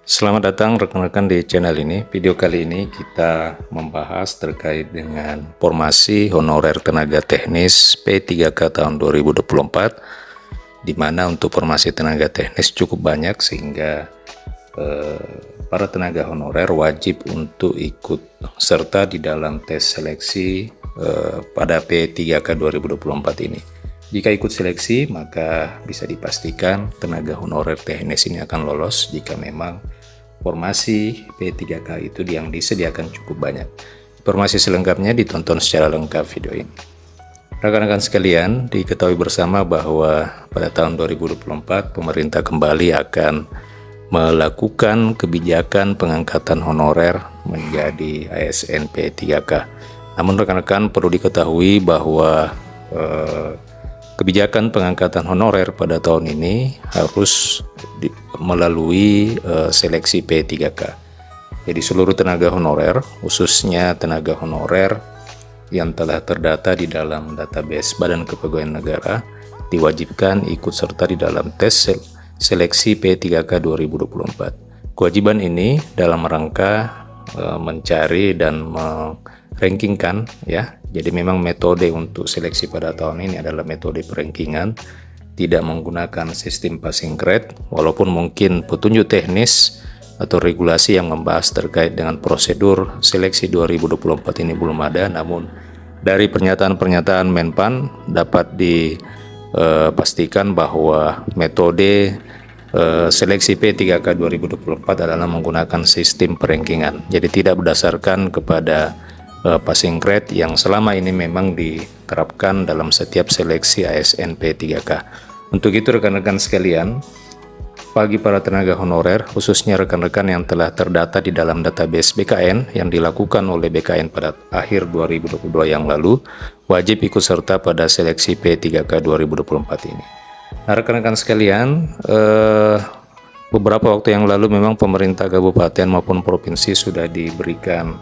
Selamat datang rekan-rekan di channel ini. Video kali ini kita membahas terkait dengan formasi honorer tenaga teknis P3K tahun 2024, di mana untuk formasi tenaga teknis cukup banyak sehingga para tenaga honorer wajib untuk ikut serta di dalam tes seleksi pada P3K 2024 ini. Jika ikut seleksi, maka bisa dipastikan tenaga honorer teknis ini akan lolos jika memang formasi P3K itu yang disediakan cukup banyak. Informasi selengkapnya ditonton secara lengkap video ini. Rekan-rekan sekalian, diketahui bersama bahwa pada tahun 2024 pemerintah kembali akan melakukan kebijakan pengangkatan honorer menjadi ASN P3K. Namun rekan-rekan perlu diketahui bahwa kebijakan pengangkatan honorer pada tahun ini harus melalui seleksi P3K. Jadi seluruh tenaga honorer, khususnya tenaga honorer yang telah terdata di dalam database Badan Kepegawaian Negara, diwajibkan ikut serta di dalam tes seleksi P3K 2024. Kewajiban ini dalam rangka mencari dan rankingkan ya. Jadi memang metode untuk seleksi pada tahun ini adalah metode perankingan, tidak menggunakan sistem passing grade, walaupun mungkin petunjuk teknis atau regulasi yang membahas terkait dengan prosedur seleksi 2024 ini belum ada, namun dari pernyataan-pernyataan Menpan dapat dipastikan bahwa metode seleksi P3K 2024 adalah menggunakan sistem perankingan. Jadi tidak berdasarkan kepada passing grade yang selama ini memang diterapkan dalam setiap seleksi ASN P3K. Untuk itu rekan-rekan sekalian, bagi para tenaga honorer, khususnya rekan-rekan yang telah terdata di dalam database BKN yang dilakukan oleh BKN pada akhir 2022 yang lalu, wajib ikut serta pada seleksi P3K 2024 ini. Nah, rekan-rekan sekalian, beberapa waktu yang lalu memang pemerintah kabupaten maupun provinsi sudah diberikan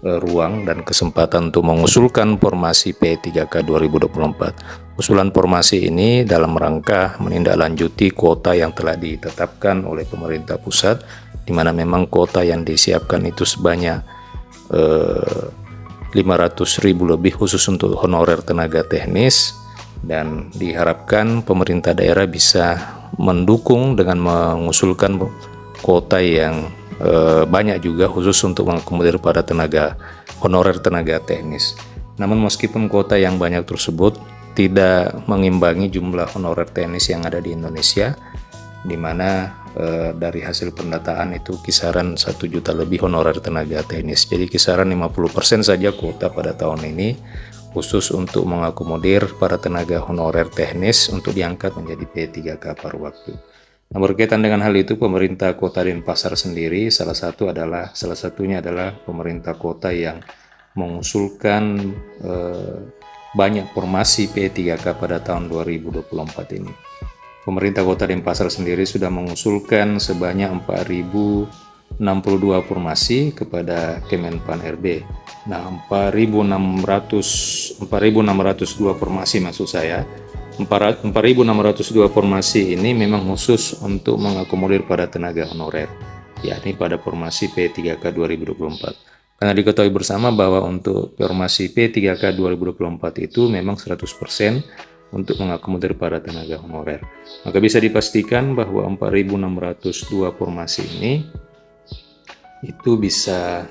ruang dan kesempatan untuk mengusulkan formasi P3K 2024. Usulan formasi ini dalam rangka menindaklanjuti kuota yang telah ditetapkan oleh pemerintah pusat, di mana memang kuota yang disiapkan itu sebanyak 500.000 lebih khusus untuk honorer tenaga teknis, dan diharapkan pemerintah daerah bisa mendukung dengan mengusulkan kuota yang banyak juga khusus untuk mengakomodir pada tenaga honorer tenaga teknis. Namun meskipun kuota yang banyak tersebut tidak mengimbangi jumlah honorer teknis yang ada di Indonesia, di mana dari hasil pendataan itu kisaran 1 juta lebih honorer tenaga teknis. Jadi kisaran 50% saja kuota pada tahun ini khusus untuk mengakomodir para tenaga honorer teknis untuk diangkat menjadi P3K paruh waktu. Nah, berkaitan dengan hal itu, pemerintah Kota Denpasar sendiri salah satunya adalah pemerintah kota yang mengusulkan banyak formasi P3K pada tahun 2024 ini. Pemerintah Kota Denpasar sendiri sudah mengusulkan sebanyak 4.062 formasi kepada Kemenpan RB. Nah, 4.602 formasi maksud saya. 4.602 formasi ini memang khusus untuk mengakomodir pada tenaga honorer, yakni pada formasi P3K 2024. Karena diketahui bersama bahwa untuk formasi P3K 2024 itu memang 100% untuk mengakomodir para tenaga honorer. Maka bisa dipastikan bahwa 4.602 formasi ini itu bisa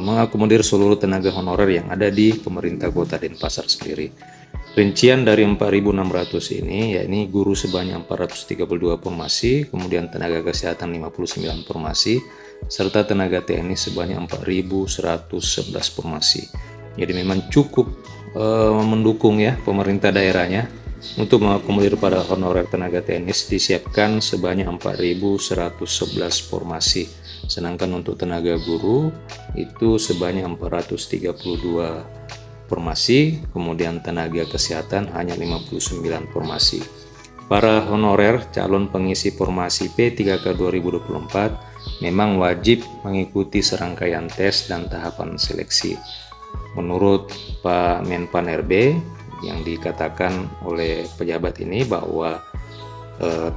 mengakomodir seluruh tenaga honorer yang ada di pemerintah Kota Denpasar sendiri. Rincian dari 4.600 ini, yakni guru sebanyak 432 formasi, kemudian tenaga kesehatan 59 formasi, serta tenaga teknis sebanyak 4.111 formasi. Jadi memang cukup mendukung ya pemerintah daerahnya untuk mengakomodir pada honorer tenaga teknis, disiapkan sebanyak 4.111 formasi. Sedangkan untuk tenaga guru itu sebanyak 432 formasi, kemudian tenaga kesehatan hanya 59 formasi. Para honorer calon pengisi formasi P3K 2024 memang wajib mengikuti serangkaian tes dan tahapan seleksi. Menurut Pak Menpan RB yang dikatakan oleh pejabat ini bahwa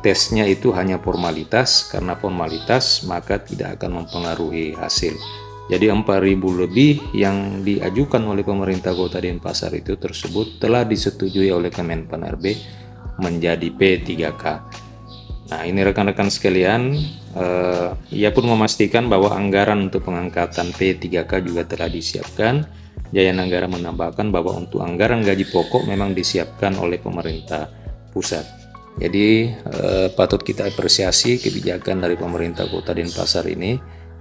tesnya itu hanya formalitas, karena formalitas maka tidak akan mempengaruhi hasil. Jadi 4.000 lebih yang diajukan oleh pemerintah Kota Denpasar itu tersebut telah disetujui oleh Kemenpan RB menjadi P3K. Nah, ini rekan-rekan sekalian, ia pun memastikan bahwa anggaran untuk pengangkatan P3K juga telah disiapkan. Jaya Negara menambahkan bahwa untuk anggaran gaji pokok memang disiapkan oleh pemerintah pusat. Jadi patut kita apresiasi kebijakan dari pemerintah Kota Denpasar ini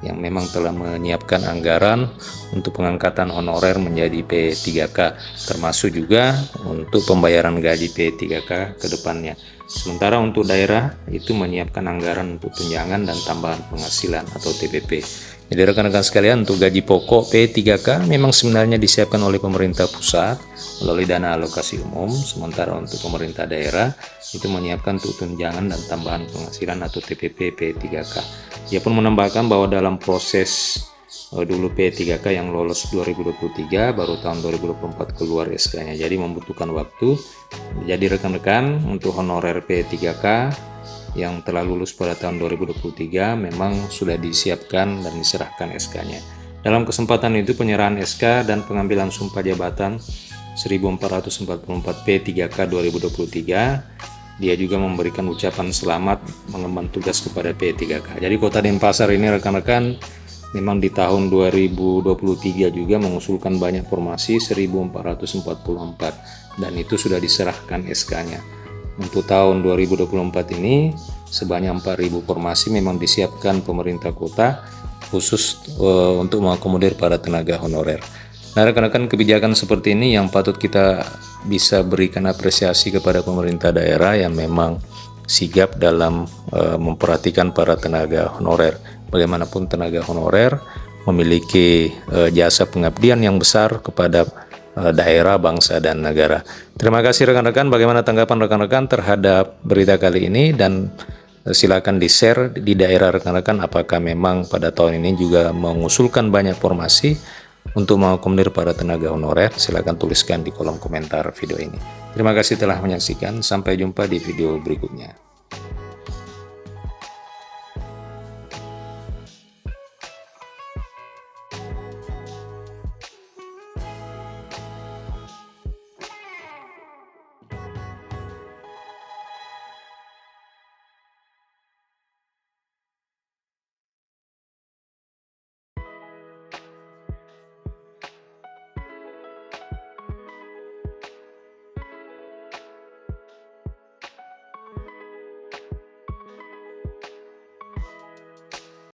yang memang telah menyiapkan anggaran untuk pengangkatan honorer menjadi P3K, termasuk juga untuk pembayaran gaji P3K ke depannya. Sementara untuk daerah itu menyiapkan anggaran untuk tunjangan dan tambahan penghasilan atau TPP. Jadi rekan-rekan sekalian, untuk gaji pokok P3K memang sebenarnya disiapkan oleh pemerintah pusat melalui dana alokasi umum, sementara untuk pemerintah daerah itu menyiapkan untuk tunjangan dan tambahan penghasilan atau TPP P3K. Ia pun menambahkan bahwa dalam proses dulu P3K yang lolos 2023, baru tahun 2024 keluar SK-nya, jadi membutuhkan waktu. Jadi rekan-rekan, untuk honorer P3K yang telah lulus pada tahun 2023 memang sudah disiapkan dan diserahkan SK-nya. Dalam kesempatan itu penyerahan SK dan pengambilan sumpah jabatan 1444 P3K 2023, dia juga memberikan ucapan selamat mengemban tugas kepada P3K. Jadi Kota Denpasar ini rekan-rekan memang di tahun 2023 juga mengusulkan banyak formasi 1444 dan itu sudah diserahkan SK-nya. Untuk tahun 2024 ini sebanyak 4.000 formasi memang disiapkan pemerintah kota khusus untuk mengakomodir para tenaga honorer. Nah rekan-rekan, kebijakan seperti ini yang patut kita bisa berikan apresiasi kepada pemerintah daerah yang memang sigap dalam memperhatikan para tenaga honorer. Bagaimanapun tenaga honorer memiliki jasa pengabdian yang besar kepada daerah, bangsa, dan negara. Terima kasih rekan-rekan. Bagaimana tanggapan rekan-rekan terhadap berita kali ini, dan silakan di-share di daerah rekan-rekan apakah memang pada tahun ini juga mengusulkan banyak formasi untuk mengakomodir para tenaga honorer. Silakan tuliskan di kolom komentar video ini. Terima kasih telah menyaksikan. Sampai jumpa di video berikutnya.